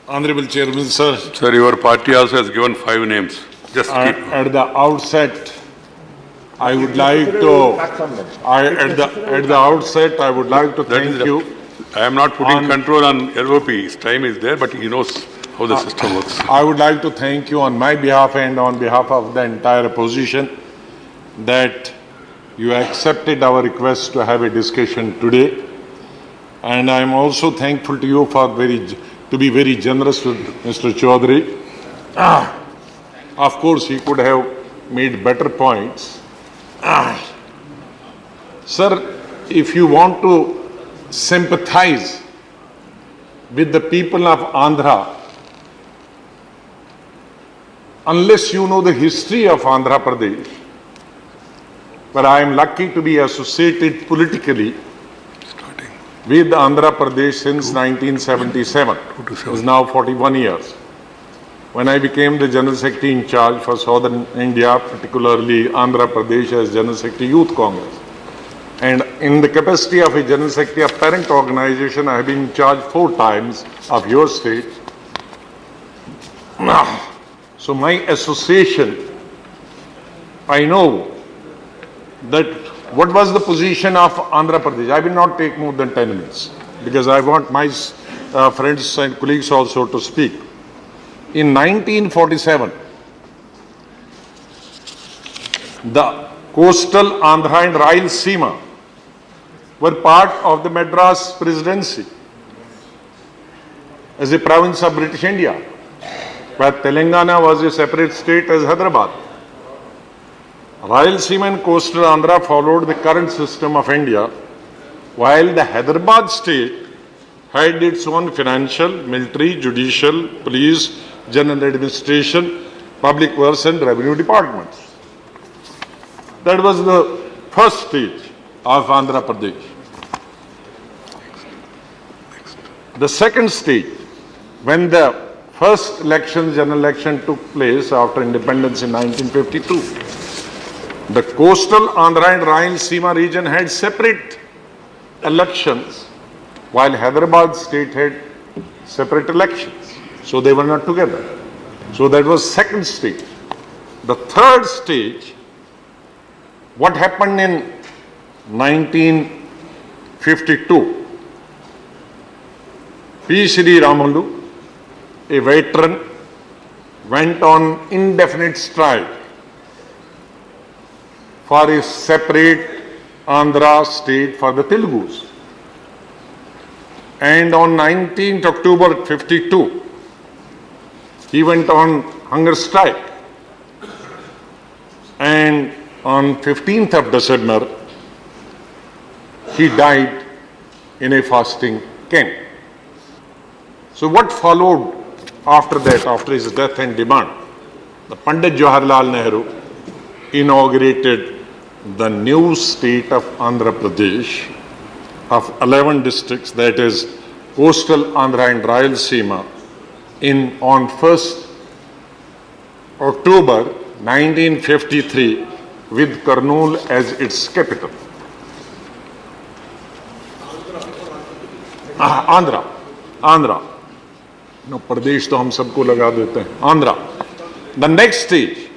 Honorable Chairman, sir. Sir, your party also has given 5 names. Just keep. At the outset, I would like to. At the outset, I would like to thank you. I am not putting control on LOP. His time is there, but he knows how the system works. I would like to thank you on my behalf and on behalf of the entire opposition that you accepted our request to have a discussion today. And I am also thankful to you for to be very generous with Mr. Chaudhary. Of course, he could have made better points. Sir, if you want to sympathize with the people of Andhra, unless you know the history of Andhra Pradesh, but I am lucky to be associated politically with Andhra Pradesh since 1977. It is now 41 years. When I became the General Secretary in charge for Southern India, particularly Andhra Pradesh as General Secretary Youth Congress. And in the capacity of a General Secretary of parent organization, I have been in charge 4 times of your state. So my association, I know that what was the position of Andhra Pradesh. I will not take more than 10 minutes because I want my friends and colleagues also to speak. In 1947, the coastal Andhra and Rajyasabha were part of the Madras Presidency as a province of British India, where Telangana was a separate state as Hyderabad. Rajyasabha and coastal Andhra followed the current system of India, while the Hyderabad state had its own financial, military, judicial, police, general administration, public works and revenue departments. That was the first stage of Andhra Pradesh. The second stage, when the first election, general election took place after independence in 1952, the coastal Andhra and Rajyasabha region had separate elections, while Hyderabad state had separate elections. So they were not together. So that was second stage. The third stage, what happened in 1952? P. Sri Ramalu, a veteran, went on indefinite strike for a separate Andhra state for the Telugus. And on 19th October 52, he went on hunger strike. And on 15th of December, he died in a fasting camp. So what followed after that, after his death and demand? The Pandit Jawaharlal Nehru inaugurated the new state of Andhra Pradesh of 11 districts, that is coastal Andhra and Rajyasabha, on 1st October 1953 with Kurnool as its capital. Andhra. No, Pradesh to hum sabko laga dete hain. Andhra. The next stage,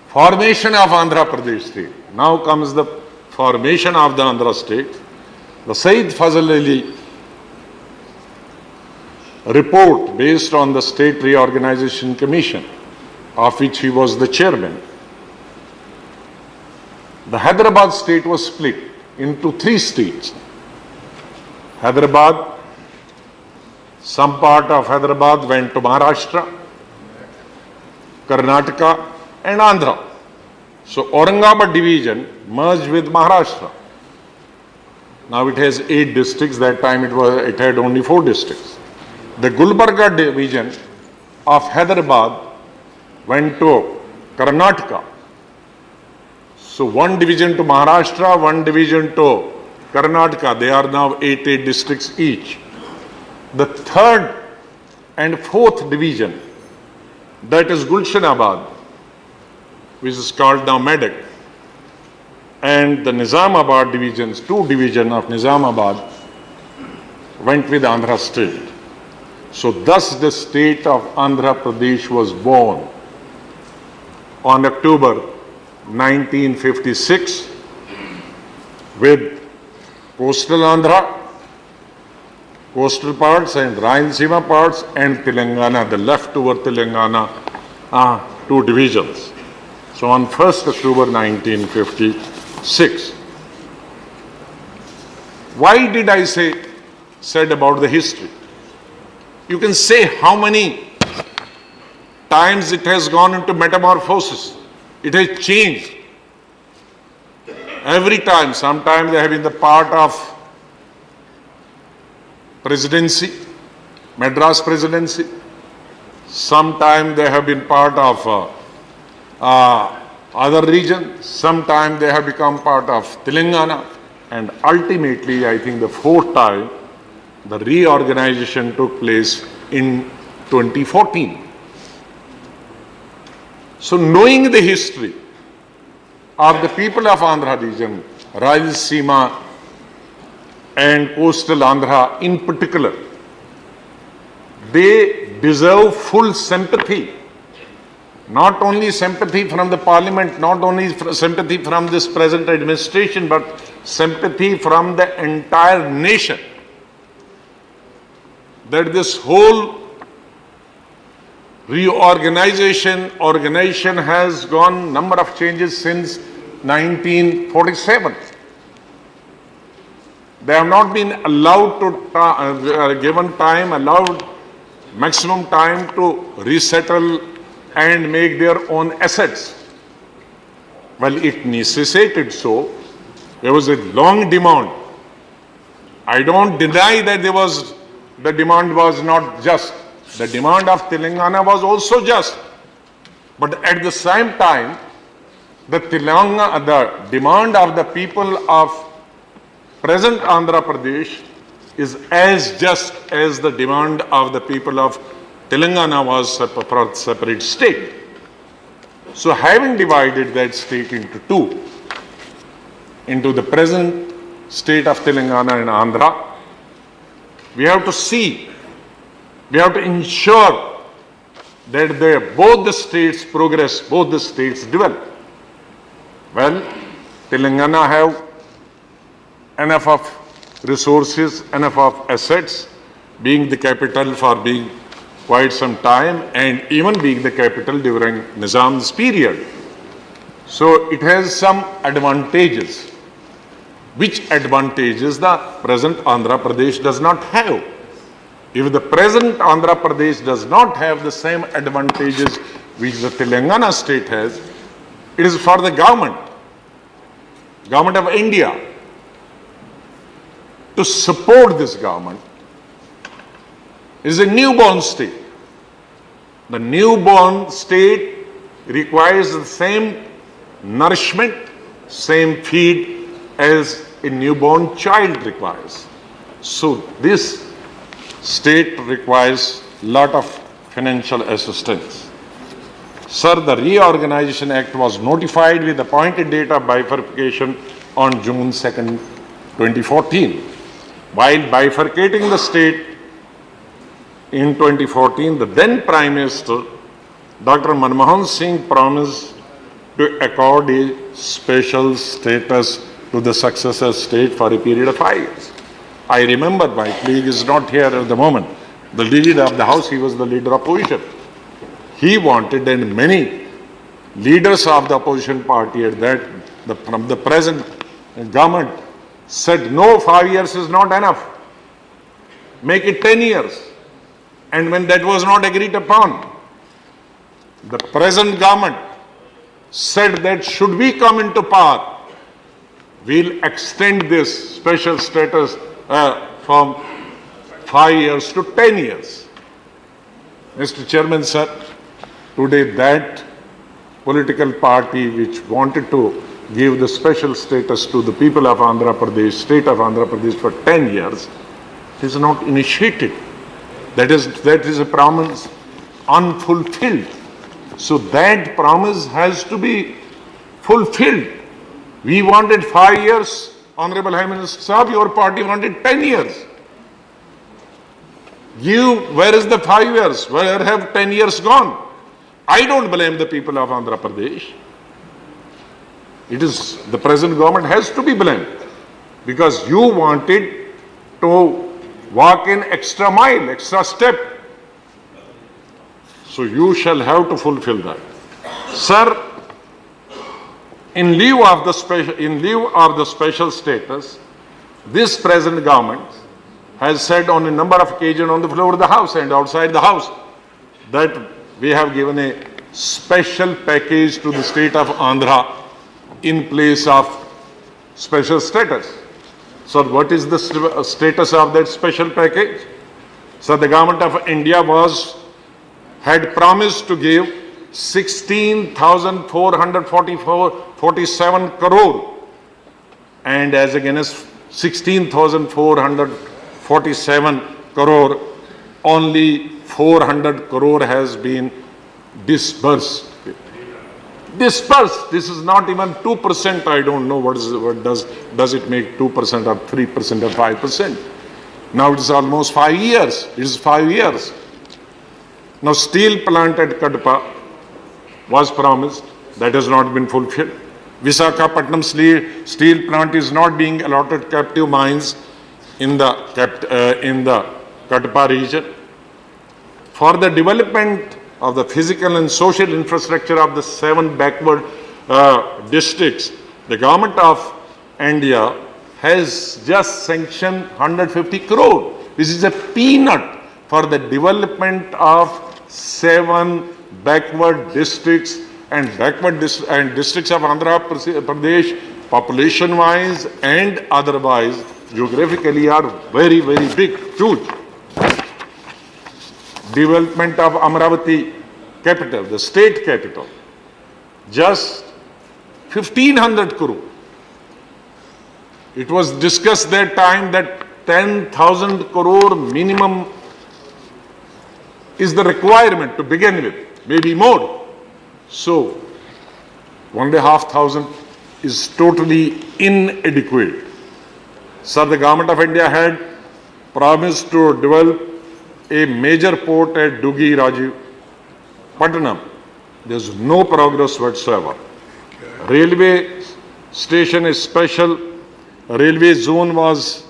formation of Andhra Pradesh state. Now comes the formation of the Andhra state. The Sayyid Fazal Ali report based on the State Reorganization Commission, of which he was the chairman. The Hyderabad state was split into 3 states. Hyderabad, some part of Hyderabad went to Maharashtra, Karnataka and Andhra. So Aurangabad division merged with Maharashtra. Now it has 8 districts. That time it had only 4 districts. The Gulbarga division of Hyderabad went to Karnataka. So 1 division to Maharashtra, 1 division to Karnataka. They are now 8 districts each. The 3rd and 4th division, that is Gulshanabad, which is called now Medak, and the Nizamabad divisions, 2 divisions of Nizamabad went with Andhra state. So thus the state of Andhra Pradesh was born on October 1956 with coastal Andhra, coastal parts and Rajyasabha parts, and Telangana, the leftover Telangana, two divisions. So on 1st October 1956. Why did I said about the history? You can say how many times it has gone into metamorphosis. It has changed. Every time, sometimes they have been the part of presidency, Madras presidency. Sometimes they have been part of other regions. Sometimes they have become part of Telangana. And ultimately, I think the fourth time, the reorganization took place in 2014. So knowing the history of the people of Andhra region, Rajyasabha and coastal Andhra in particular, they deserve full sympathy. Not only sympathy from the parliament, not only sympathy from this present administration, but sympathy from the entire nation. That this whole organization has gone number of changes since 1947. They have not been allowed to, given time, allowed maximum time to resettle and make their own assets. Well, it necessitated so. There was a long demand. I don't deny that the demand was not just. The demand of Telangana was also just. But at the same time, the demand of the people of present Andhra Pradesh is as just as the demand of the people of Telangana was for a separate state. So having divided that state into two, into the present state of Telangana and Andhra, we have to see, we have to ensure that both the states progress, both the states develop. Well, Telangana have enough of resources, enough of assets, being the capital for being quite some time and even being the capital during Nizam's period. So it has some advantages. Which advantages the present Andhra Pradesh does not have? If the present Andhra Pradesh does not have the same advantages which the Telangana state has, it is for the government of India, to support this government. It is a newborn state. The newborn state requires the same nourishment, same feed as a newborn child requires. So this state requires a lot of financial assistance. Sir, the Reorganization Act was notified with appointed date of bifurcation on June 2nd, 2014. While bifurcating the state in 2014, the then Prime Minister, Dr. Manmohan Singh, promised to accord a special status to the successor state for a period of 5 years. I remember, my colleague is not here at the moment, the leader of the House, he was the leader of opposition. He wanted, and many leaders of the opposition party at that, from the present government, said no, 5 years is not enough. Make it 10 years. And when that was not agreed upon, the present government said that should we come into power, we'll extend this special status from 5 years to 10 years. Mr. Chairman, sir, today that political party which wanted to give the special status to the people of Andhra Pradesh, state of Andhra Pradesh for 10 years, is not initiated. That is a promise unfulfilled. So that promise has to be fulfilled. We wanted 5 years, Honorable High Minister Sahab, your party wanted 10 years. Where is the 5 years? Where have 10 years gone? I don't blame the people of Andhra Pradesh. It is the present government has to be blamed because you wanted to walk in extra mile, extra step. So you shall have to fulfill that. Sir, in lieu of the special status, this present government has said on a number of occasions on the floor of the House and outside the House that we have given a special package to the state of Andhra in place of special status. So what is the status of that special package? So the government of India had promised to give 16,447 crore, and as against 16,447 crore, only 400 crore has been disbursed. Disbursed. This is not even 2%. I don't know what does it make 2% or 3% or 5%. Now it is almost 5 years. It is 5 years. Now steel plant at Kadapa was promised. That has not been fulfilled. Visakhapatnam steel plant is not being allotted captive mines in the Kadapa region. For the development of the physical and social infrastructure of the 7 backward districts, the government of India has just sanctioned 150 crore. This is a peanut for the development of 7 backward districts, and districts of Andhra Pradesh, population-wise and otherwise, geographically are very, very big, huge. Development of Amravati capital, the state capital, just 1,500 crore. It was discussed that time that 10,000 crore minimum is the requirement to begin with, maybe more. So, 1,500 is totally inadequate. Sir, the government of India had promised to develop a major port at Dugi Raju, Patnam. There is no progress whatsoever. Railway station is special. Railway zone was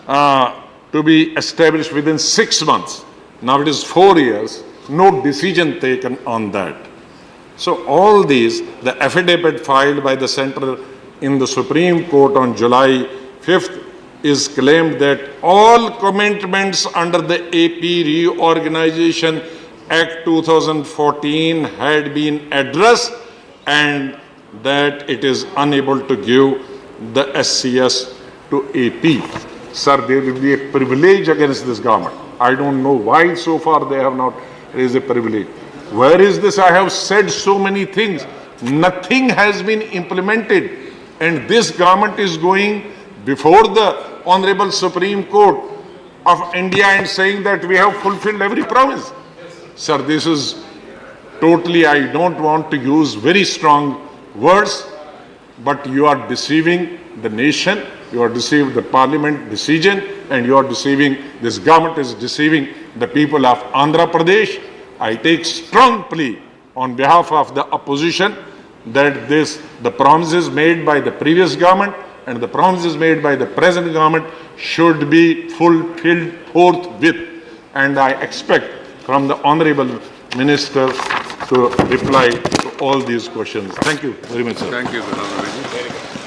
to be established within 6 months. Now it is 4 years. No decision taken on that. So all these, the affidavit filed by the centre in the Supreme Court on July 5th is claimed that all commitments under the AP Reorganization Act 2014 had been addressed and that it is unable to give the SCS to AP. Sir, there will be a privilege against this government. I don't know why so far they have not raised a privilege. Where is this? I have said so many things. Nothing has been implemented. And this government is going before the Honorable Supreme Court of India and saying that we have fulfilled every promise. Sir, this is totally, I don't want to use very strong words, but you are deceiving the nation, you are deceiving the parliament decision, and you are deceiving, this government is deceiving the people of Andhra Pradesh. I take strong plea on behalf of the opposition that the promises made by the previous government and the promises made by the present government should be fulfilled forthwith. And I expect from the Honorable Minister to reply to all these questions. Thank you very much, sir. Thank you, Ghulam Nabi.